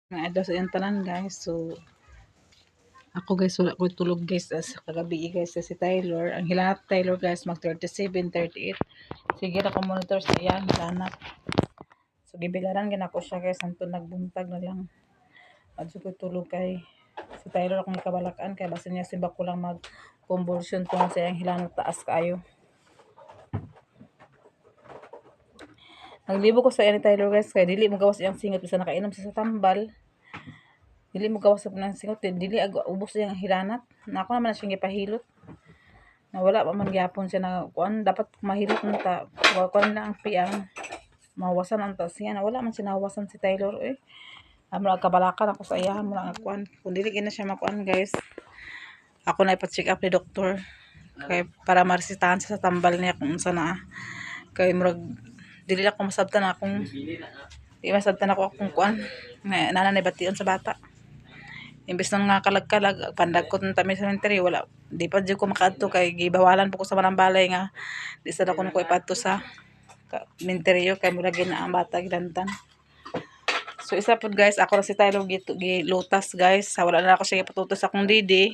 Nga adlaw sa iyang tanan guys. So ako guys wala ko tulog guys as kagabi guys si Tyler. Ang hilanat Tyler guys mag 37, 38. Sige ra ko monitor sa iyang hilanat. So gibilaran gina ko siya guys hangtod nagbuntag na lang. Adto ko tulog kay si Tyler akong ikabalakan kay basta niya simba ko lang mag conversion tungod sa iyang hilanat taas kaayo. Naglibo ko sa iya ni Tyler guys kay dili mo gawas iyang singot bisa nakainom siya sa tambal. Dili mo gawas ng singot dili ubos iyang hilanat. Na ako naman na siyang gipahilot. Na wala pa man gyapon siya na kuan dapat mahilot mo ta. Kuan na ang piyang mawasan ang taas niya. Na wala man siya nawasan si Tyler eh. Amo kabalakan ako sa iya mo lang kuan. Kung dili na siya makuan guys. Ako na ipa-check up ni doktor kay para maresetahan siya sa tambal niya kung unsa na. Kay murag dili ako masabtan akong di masabtan ako akong kuan na nanay bation sa bata. Imbes na nga kalag-kalag pandag ko tami sa cemetery wala di pa jud ko makaadto kay gibawalan po ko sa manambalay nga di sad ako ko ipadto sa cemetery kay murag na ang bata gilantan. So isa pod guys ako ra si Tyler gilutas guys wala na ako siya ipatutos akong didi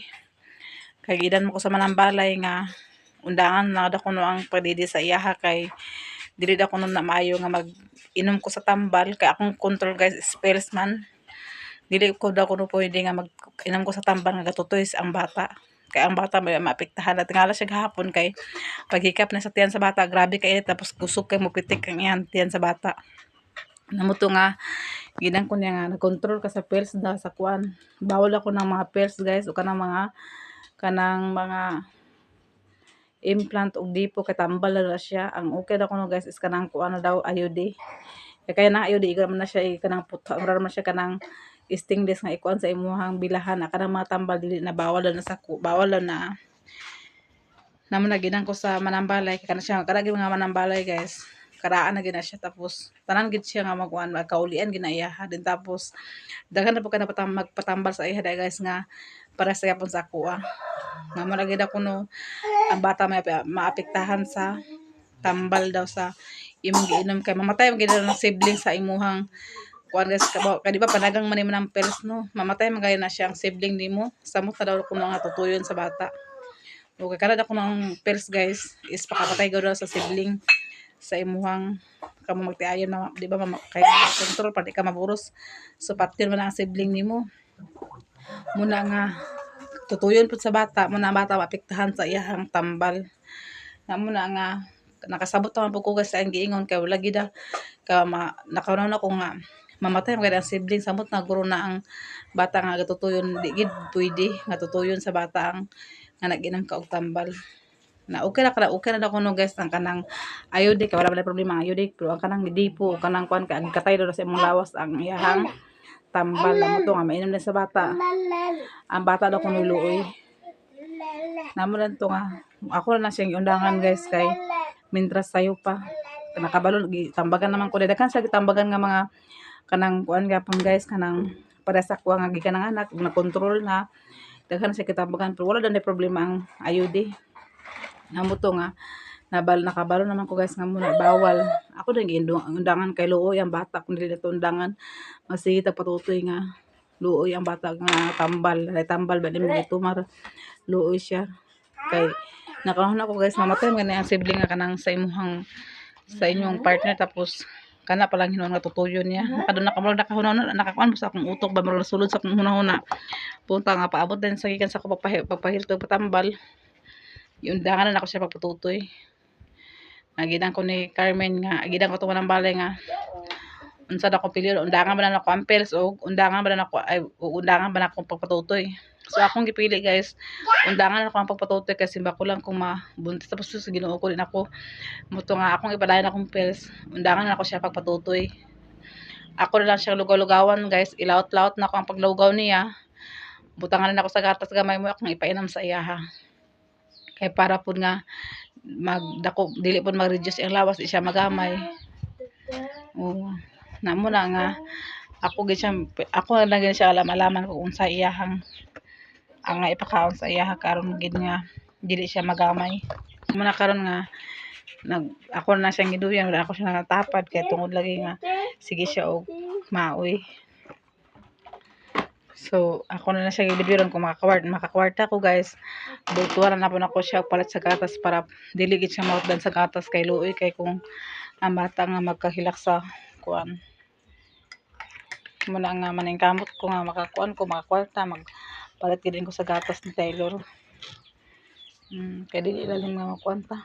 kay gidan mo ko sa manambalay nga undangan na ako no ang pagdidi sa iyaha kay dili da ko na maayo nga mag inom ko sa tambal kay akong control guys spells man dili ko daw kuno pwede nga mag-inom ko sa tambal nga gatutoy ang bata. Kaya ang bata may maapektahan at tingala siya gahapon kay paghikap na sa tiyan sa bata, grabe ka init tapos kusog kay mo pitik ang iyan tiyan sa bata. Namuto nga ginang ko niya nga nag-control ka sa pills da sa kuan. Bawal ako ng mga pills guys o kanang mga implant og dipo kay tambal na siya. Ang okay daw kuno guys is kanang kuan daw IUD. Kaya na IUD man na siya kanang puta man siya kanang stingless nga ikuan sa imuhang bilahan na kanang mga tambal dili na bawal na sa bawal na naman na ginang ko sa manambalay kana siya kada mga manambalay guys karaan na gina siya tapos tanan gid siya nga magkuan magkaulian ginaiya din tapos daghan na po kana magpatambal sa iya guys nga para sa yapon sa ako nga mo gid ako no ang bata may maapektahan sa tambal daw sa imong giinom kay mamatay gid ng sibling sa imuhang kuan guys kay di ba panagang man ng pills no mamatay man na siya ang sibling nimo samot na daw kuno nga tutuyon sa bata okay kada ako ng pills guys is pakapatay daw sa sibling sa imuhang kamo magtiayon na di ba kay control pa di ka maburos so patir man ang sibling nimo muna nga tutuyon pud sa bata muna ang bata maapektahan sa iyang tambal na muna nga nakasabot naman po ko guys sa ang giingon kay wala gid ka nakaunaw na ko nga mamatay ang ang sibling samot na guro na ang bata nga gatutuyon di gid pwede nga tutuyon sa bata ang nga naginang ka og tambal na okay na kuno guys ang kanang ayudik kay wala man problema ang ayudik pero ang kanang dipo kanang kuan kay katay do sa imong lawas ang iyahang tambal mo to nga mainom na sa bata ang bata daw kuno luoy namo lang to nga ako na siyang undangan guys kay mintras sayo pa nakabalo tambagan naman ko daghan sa gitambagan nga mga kanang kuan gapon guys kanang para sa kuha nga gikanang anak na control na daghan sa kitambagan pero wala dan problema ang ayude namo to nga nakabalo naman ko guys nga muna bawal ako din undangan kay luoy ang bata kung dili na undangan masita patutoy nga luoy ang bata nga tambal ba din mo tumar luoy siya kay nakahon ako guys mamatay man ang sibling nga kanang sa inyong partner tapos kana pa lang hinuon nga tutuyon niya nakadon nakahuna nakakuan sa akong utok ba murag sulod sa akong hunahuna punta nga paabot din sa gikan sa ko pagpahiltog patambal iundangan na ako siya pagpatutoy nagidan ko ni Carmen nga gidan ko tuman ng balay nga unsa na ko pili undangan ba na ako ampels o undangan ba na ako ay undangan ba na akong pagpatutoy so akong gipili guys undangan na ako ang pagpatutoy kasi bako lang kung mabuntis tapos sa Ginoo ko din ako muto nga akong ipadayon akong pills undangan na ako siya pagpatutoy ako na lang siya lugaw-lugawan guys ilawot-lawot na ako ang paglugaw niya butangan na ako sa gatas gamay mo akong ipainom sa iya ha kay para pud nga magdako dili pud mag-reduce ang lawas di siya magamay namo na nga ako na gid siya alaman kung unsa iyahang ang nga ipakaon sa iya karon gid nga dili siya magamay muna karon nga ako na siyang giduyan wala ako siya natapad kay tungod lagi nga sige siya og maoy So, ako na siya gibidiron kung makakwarta ko guys. Butuan na po na ko siya palit sa gatas para diligid siya mautdan sa gatas kay luoy kay kung ang bata nga magkahilak sa kuan. Muna nga maning kamot ko nga makakuan ko makakwarta magpalit din ko sa gatas ni Taylor. Kaya dili lalim nga makuan ta.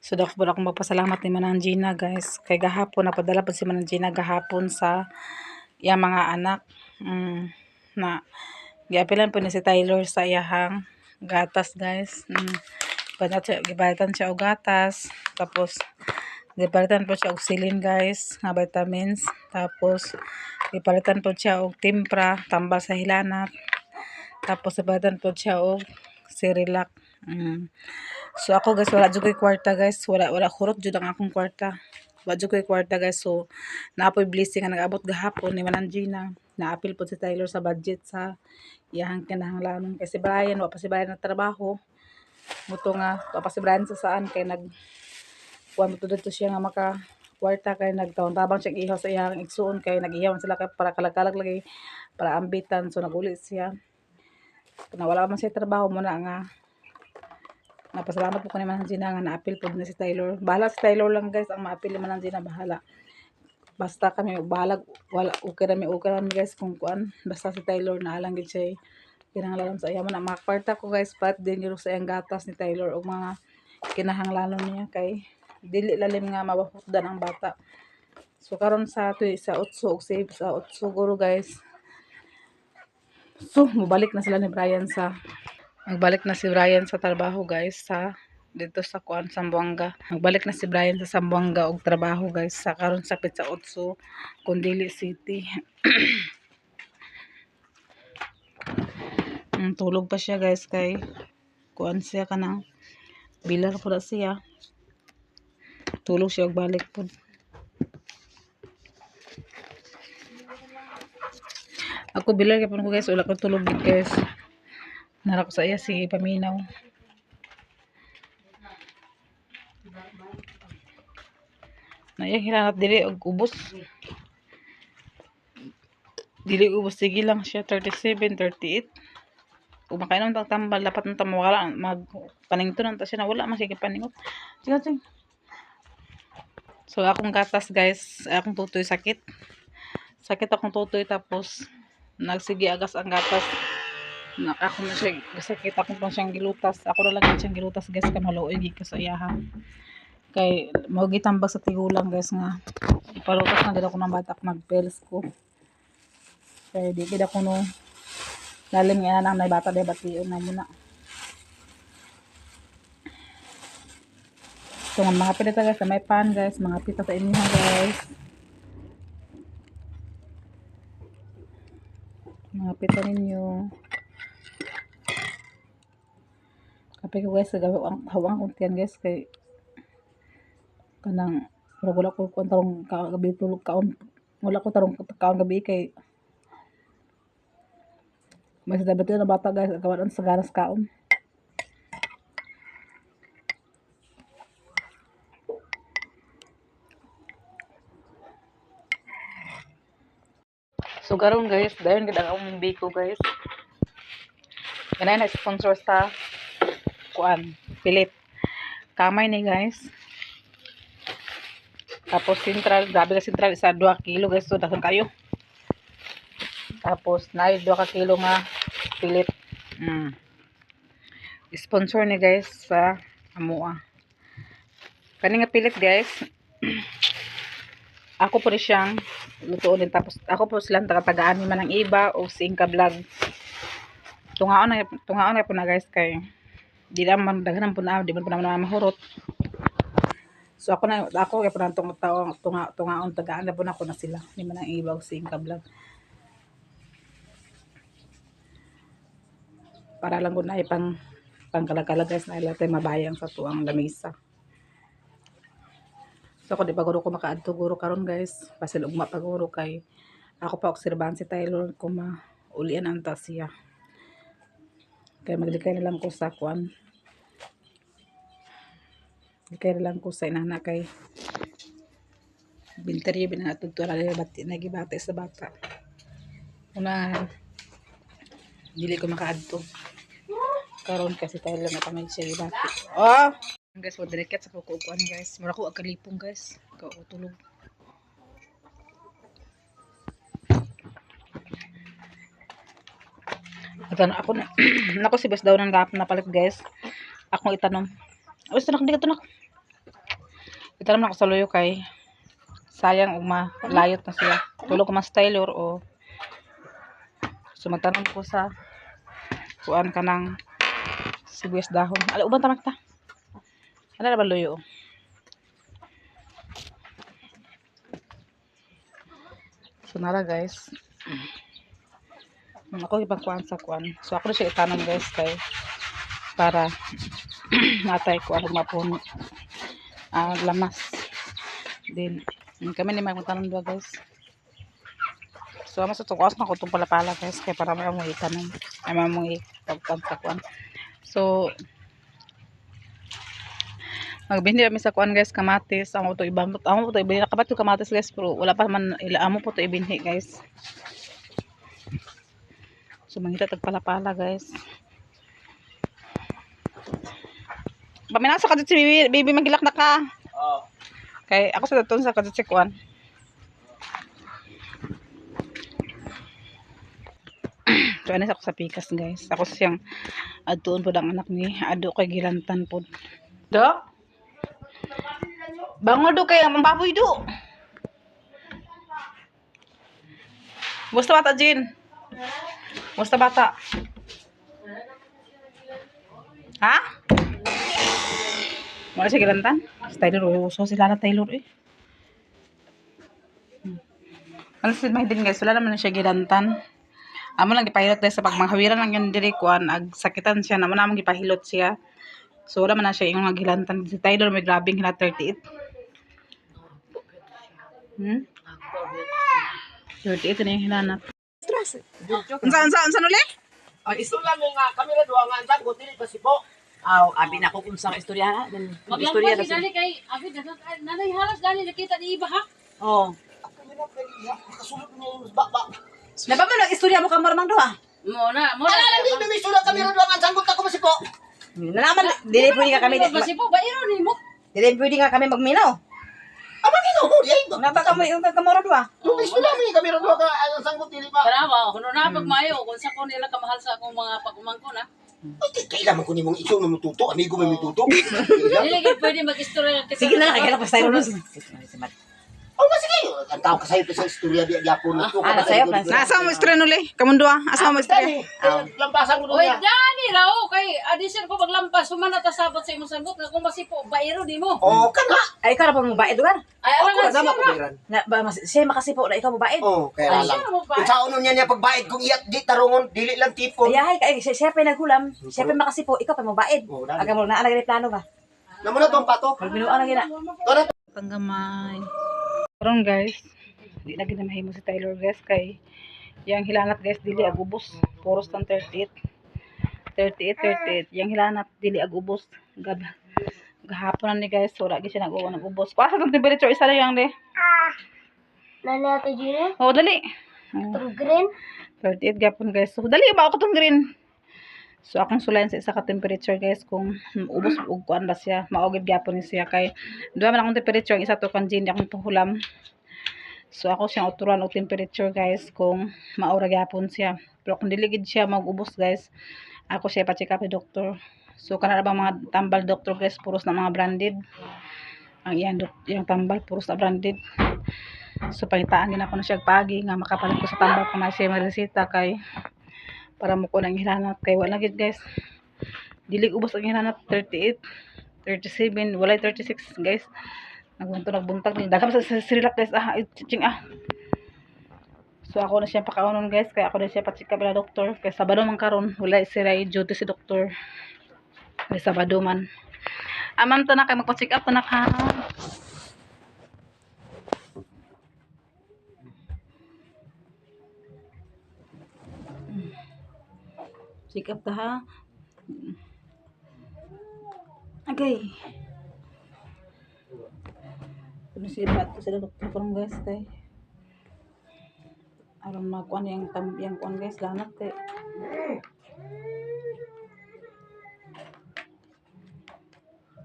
So dako po akong magpasalamat ni Manang Gina guys. Kay gahapon napadala po si Manang Gina gahapon sa iya mga anak. Na giapilan po ni si Taylor sa iyahang gatas guys. Gibalitan siya og gatas. Tapos gipalitan po siya og silin guys nga vitamins. Tapos gipalitan po siya og timpra tambal sa hilanat. Tapos gipalitan po siya og Cerelac. So ako guys wala jud ko'y kwarta guys, wala kurot jud ang akong kwarta. Wala jud ko'y kwarta guys. So naapoy blessing nga nag-abot gahapon ni Manang Gina. Naapil po si Taylor sa budget sa iyang kinahanglanon kay si Brian, wa pa si Brian nagtrabaho. Muto nga wa pa si Brian sa saan kay kuan mo dito siya nga maka kwarta kay nagtaon tabang siya ihaw sa iyang igsuon kay nag-ihaw sila kay para kalagkalag lagi para ambitan. So naguli siya. Na wala man siya trabaho muna nga napasalamat po ko ni Manang Gina nga naapil po na si Taylor. Bahala si Taylor lang guys ang maapil ni Manang Gina, bahala. Basta kami bahala, wala okay rami guys kung kuan. Basta si Taylor na lang gid siya kinahanglan sa iya man mga kwarta ko guys pat din gyud sa iyang gatas ni Taylor og mga kinahanglanon niya kay dili lalim nga mabahutdan ang bata. So karon sa sa 8 og save sa 8 siguro guys. So mobalik na sila ni Brian sa Magbalik na si Brian sa trabaho guys sa dito sa kuan Sambuanga. Magbalik na si Brian sa Sambuanga og trabaho guys sa karon sa Pizza Otso, Condili City. Tulog pa siya guys kay kuan siya kanang bilar po na siya. Tulog siya og balik po. Ako bilar kay ko guys wala ko tulog guys. Nara ko sa iya si paminaw. Naya hilanat dili og ubos. Dili ubos sige lang siya 37, 38. Kung makainom tang tambal dapat nang tamawala mag panington ta siya na wala man sige paningot. Sige. So akong gatas guys, akong tutoy sakit. Sakit akong tutoy tapos nagsige agas ang gatas. Ako na siya sakit akong pang siyang gilutas. Ako na lang siyang gilutas guys kay maluoy gid ka sa iyahan. Kay mao gitambag sa tigulang guys nga ipalutas na gid ako ng bata nagpels ko. Kay di gid ako no lalim nga nang nay bata day bation na muna. So mga pita guys sa may pan guys, mga pita sa inyo guys. Mga pita ninyo. Kape ko guys, hawang kuntian guys kay kanang wala ko tarong gabi tulog kaon. Wala ko tarong kaon gabi kay mas dapat na bata guys kawan sa ganas kaon. So karon guys, dayon gid ang among biko guys. Kanay na sponsor sa kuan, pilit. Kamay ni guys. Tapos sentral, grabe ka sentral isa 2 kilo guys, so daghang kayo. Tapos na 2 ka kilo nga pilit. Sponsor ni guys sa amoa. Kani nga pilit guys. Ako po rin siyang lutuon din. Tapos ako po silang taga-tagaan ni Manang Iba o si Inka Vlog. Tungaon na po na guys kay di naman daghanan po na, di man po naman mahurot. So ako kay po na tungaon tagaan na po na ko na sila ni Manang Iba o si Inka Vlog. Para lang ko na pangkalagkalag guys na ilatay mabayang sa tuang lamisa. So ako di pa guro ko makaadto guro karon guys. Pasil ugma pa guro kay ako pa obserbahan si Taylor kung maulian ang siya. Kaya maglikay na lang ko sa kuan. Likay na lang ko sa inana kay binteryo binatudto na bati nagibate sa bata. Una dili ko makaadto. Karon kasi tayo lang natamay siya gibati. Oh, guys, mo dilikat sa kukuan guys. Mura ko akalipong guys. Ko tulog. Atan ako na nako si bes daw nang gap na palit guys. Ako itanom. Oy, tanak di ka tanak. Itanom na ko sa loyo kay sayang ug malayot na siya. Tulog ko mas Taylor o sumatanom ko sa kuan kanang sibuyas dahon. Ala uban tamak ta. Ana ba loyo? So nara guys. Ako ipagkuan sa kuan. So ako na siya itanong guys kay para matay ko ano mapuno. Lamas. Din kami ni magtanong dua guys. So mas tukuas na ko tong palapala guys kay para may mo itanong. Ay mo ipagkuan sa kuan. So magbindi kami sa kuan guys kamatis. Amo to ibang amo to ibili nakabat kamatis guys pero wala pa man amo po to ibinhi guys. So mangita tag palapala guys. Paminasa ka si bibi magilak na ka. Oh. Kay ako sa daton sa kadto si kuan. So ano ako sa pikas guys. Ako siyang adtuon pod ang anak ni ado kay gilantan pod. Dok. Bango do kay ang baboy do. Gusto bata Jin? Gusto bata? Ha? Wala siya gilantan? Taylor, uso sila na Taylor eh. Ano si Maydin guys, wala naman siya gilantan. Amo lang gipahilot dahil sa pagmanghawiran lang yun diri kuan ag sakitan siya naman namang gipahilot siya. So wala man na siya yung mga gilantan. Si Taylor may grabing hina 38. 38 na yung hinanap. Unsa uli? Ang istorya mo nga kami ra duha nga antan ko dili pa sipo. Abi na ko unsang istorya ha. Istorya na dali kay abi nanay halas dali nakita ni iba ha. Oh. Makasulot niya yung ba. Nababa lang istorya mo ka marmang duha. Mo na. Ala di na may sulat kami ra duha nga antan ko ta ko masipo. Nalaman dili pwede nga kami. Masipo ba iro ni mo? Dili pwede nga kami magminaw. Aba kino ko di ay. Nabaka mo yung kamoro duha. Yung istorya mo kami ra duha ka antan ko dili pa. Karawa kuno na pagmayo kung sa ko nila kamahal sa akong mga pagumangko na. Ay, kailangan ko nimong ikaw na mututo. Amigo may mututo. Dili gid pwede mag-istorya kasi. Sige na, kaya pa tayo mo. Oh, sige. Ang tao ka sa'yo sa istorya di Japon. Nasa mo istorya nuli? Kamundo asa mo istorya? Lampasan mo Oy, doon. dani raw kay adisir ko maglampas sumana ta sabot sa imong sagot nga kung masipo ba iro ni mo. Oh, kana. Ay, ka na pa mong baid dugan. Ay ala nga Na ba mas siya makasipo na ikaw mabait. Oh, kaya Ay, lang. siya mo ba? Kung sa uno niya pagbaid kung iyat di tarungon dili lang tipon. Ay, kay siya pa naghulam, siya pa makasipo, ikaw pa mabaid. Oh, dali. Aga mo na alagay plano ba? Namo na tong pato. Magbinuan na gina. Tara. Panggamay. Karon guys, di na gid mahimo si Taylor guys kay yang hilanat guys dili agubos. Puros tang 38. 38. Yang hilanat dili agubos. Gahapon na ni guys, wala gid siya nag-ubos. Kuha sa tong temperature isa lang yang de. Nana to Gina, Oh, dali. itong green. 38 gapon guys. So dali ba ako tong green. So akong sulayan sa isa ka temperature guys kung ubos ug kuan ba siya, maugid gyapon ni siya kay duha man akong temperature, ang isa to kan gin akong tuhulam. So ako siyang uturan og temperature guys kung maura gyapon siya. Pero kung dili gid siya mag-ubos guys, ako siya pa-check up ni doktor. So kana bang mga tambal doktor guys, puros na mga branded. Ang yung tambal puros na branded. So pangitaan din ako na siya pagi nga makapalit ko sa tambal kung na siya maresita kay para mo ko nang hilanat kay wala gid guys. Dili ubos ang hilanat 38, 37, walay 36 guys. Nagbuntag ni daghan sa sirilak guys. Chiching So ako na siya pakaunon guys kay ako na siya pa-check up na doktor kay Sabado man karon wala sila duty si doktor. Kay Sabado man. Aman ta na kay magpa-check up ta na ka. Check up ta ha. Okay. Kung sibat ko sila doktor ko guys kay. Aron makuan yang kuan guys lanat kay.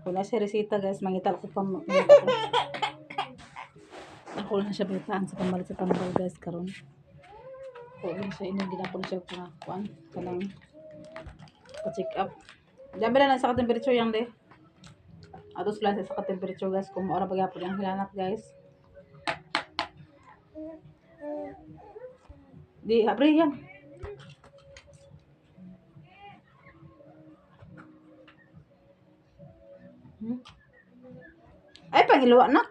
Kung nasa resita guys, mangital ko pa. Ako na siya bitaan sa pamalit sa tambal guys karon. Kung na siya inom ginapon siya kuan kanang pa-check up. Dami na sa temperature yang de. Atos lang sa temperature guys kung maura pagyapon yang hilanat guys. Di abre yan. Ay pangiluwa nak.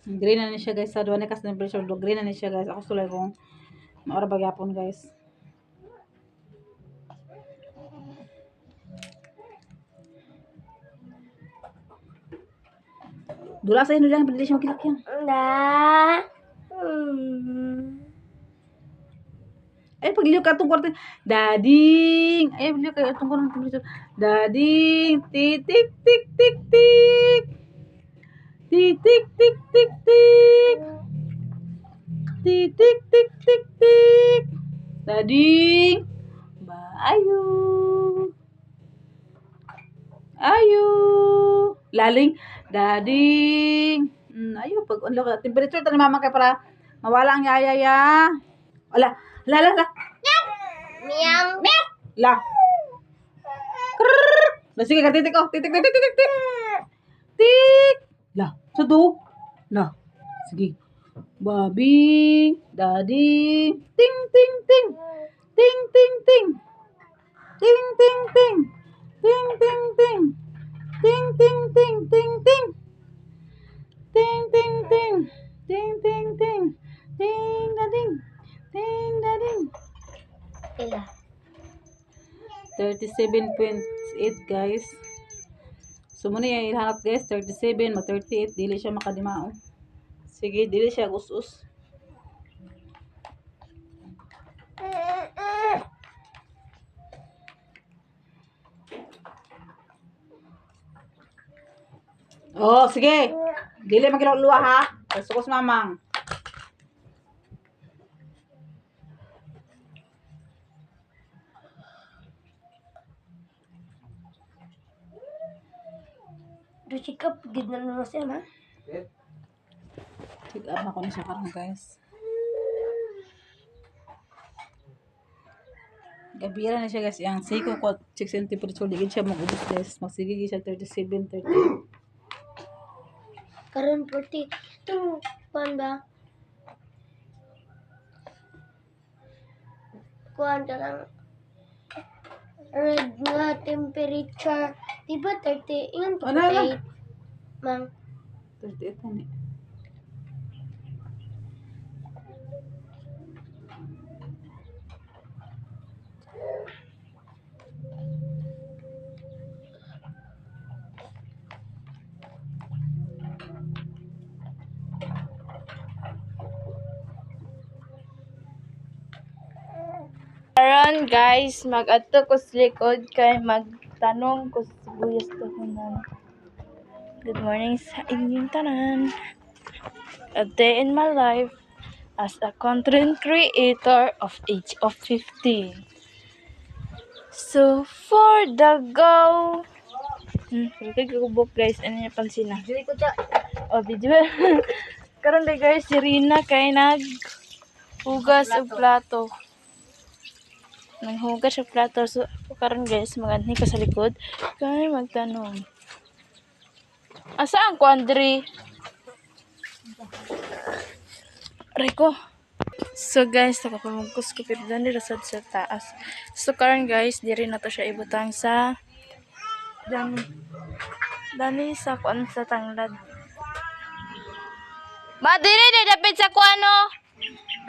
Green na ni siya guys sa duwa ni kas temperature do green na ni siya guys. Ako sulay kung maura pagyapon guys. Dula sa inyo lang, pwede siya magkilakyan. Na. Ay, pagliyo ka itong kwarto. Dading! Ay, pagliyo ka itong kwarto. Dading! Titik, tik, tik, tik! Titik, tik, tik, tik! Titik, tik, tik, tik! Dading! Ayu! Ayu! Laling! Dading! Ayo, pag unlo ka. Temperature ito ni mama kay para mawala ang yaya ya. Wala. La. Meow. La. Krrrr. La, sige ka, titik oh. Titik. Tik. La. Sa to? La. Sige. Babi. Daddy. Ting, ting, ting. Ting, ting, ting. Ting, ting, ting. Ting, ting, ting. Ting, ting, ting. Ting, ting. Ting, ting, ting. Ting, ting, ting. Ting, dading. Ting, dading. Ila. 37.8 guys. So muna yung ihanap guys, 37 mag 38 dili siya makadimao. Sige, dili siya us-us. Oh, sige. Dili magiluluwa ha. Sukos mamang. Do chikap gid na naman siya na. Check up na ko na siya karon guys. Gabira na siya guys. Yang siko ko 6 cm temperature digid siya mag-ubos guys. Magsigigi siya 37, 38. Karon 40. Tung pan ba? Kuan ka lang. Red nga temperature. Diba 30? Ingan to Ano lang? 38. Mang. 38 na ni. Karon guys, mag-adto ko sa likod kay magtanong ko sa sibuyas to hunan. Good morning sa inyong tanan. A day in my life as a content creator of age of 50. So for the go. Kagubok guys, ano yung pansin na? Dili ko siya. O video. Karon day guys, si Rina kay nag hugas og plato. Nanghugas sa plato. So, karon guys, maganhi ko sa likod. Kaya magtanong. Asa ang Quandri? Rico. So guys, nakapamugkos ko pero dani rasad sa taas. So karon guys, diri na to siya ibutang sa dani sa kuan sa tanglad. Madiri ni dapit sa kuano.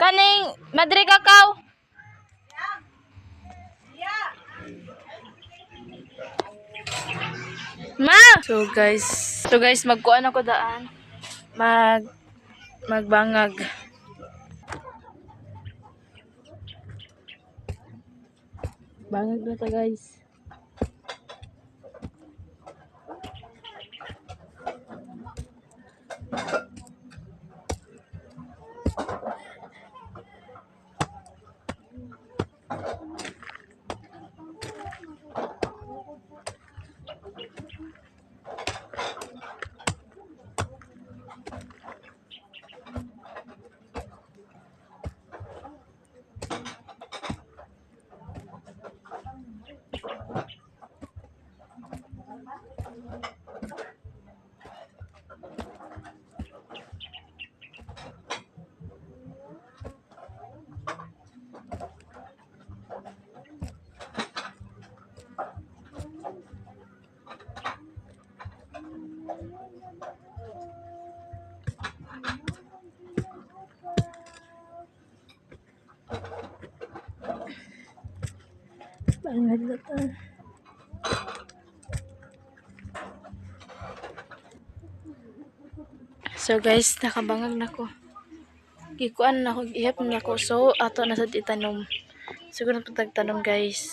Kaning madri kakao. Ma! So guys, magkuan ako daan. Magbangag. Bangag na ta guys. So guys, nakabangag na ko. Gikuan na ko, ihap na ko. So, ato na sa itanom. Siguro na pagtanom guys.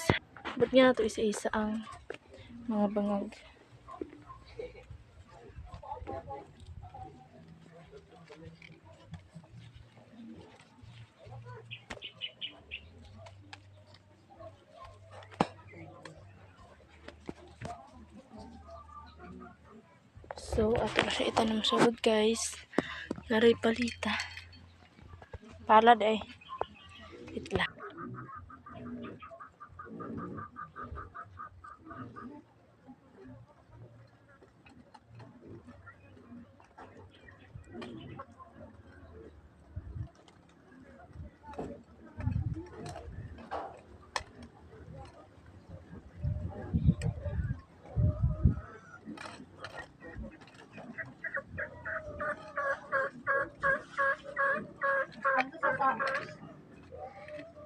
Ba't nga na to isa-isa ang mga bangag. So, ato na siya itanong sa wood guys. Naray palita. Palad eh. Itla.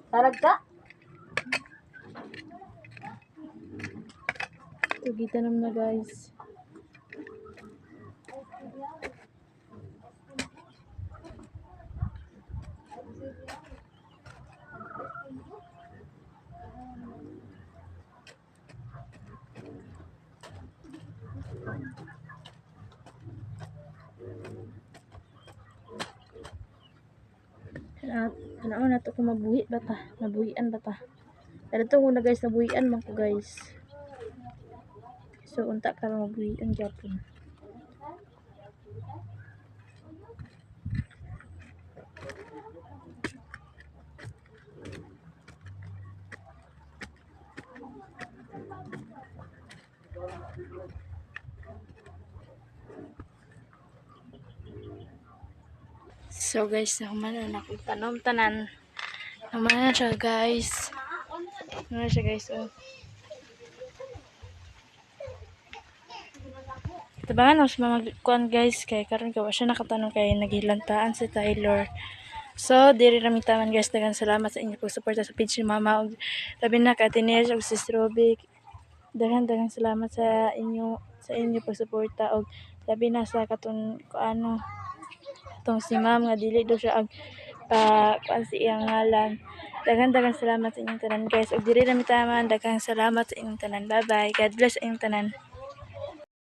Talag ka? Ito, gitanong na guys. Ano na to kung mabuhi ba ta? Nabuhian ba ta? Pero ito muna guys, nabuhian man ko guys. So, unta ka lang mabuhian Japon. So guys, nakumana na ako tanom tanan. Nakumana na siya guys. Nakumana na siya guys. Oh. Tabangan ako sa mga kuan guys. Kaya karon gawa siya nakatanong kay naghilantaan si Tyler. So, diri rami taman guys. Dagan salamat sa inyo pagsuporta sa page ni Mama. Og labi na ka Tinez og si Strobic. Dagan salamat sa inyo pagsuporta og labi na sa katong kuano tong si Ma'am nga dili do siya ag kuan si iyang ngalan. Dagan salamat sa inyong tanan guys. Og diri rami taman daghang salamat sa inyong tanan. Bye bye. God bless sa inyong tanan.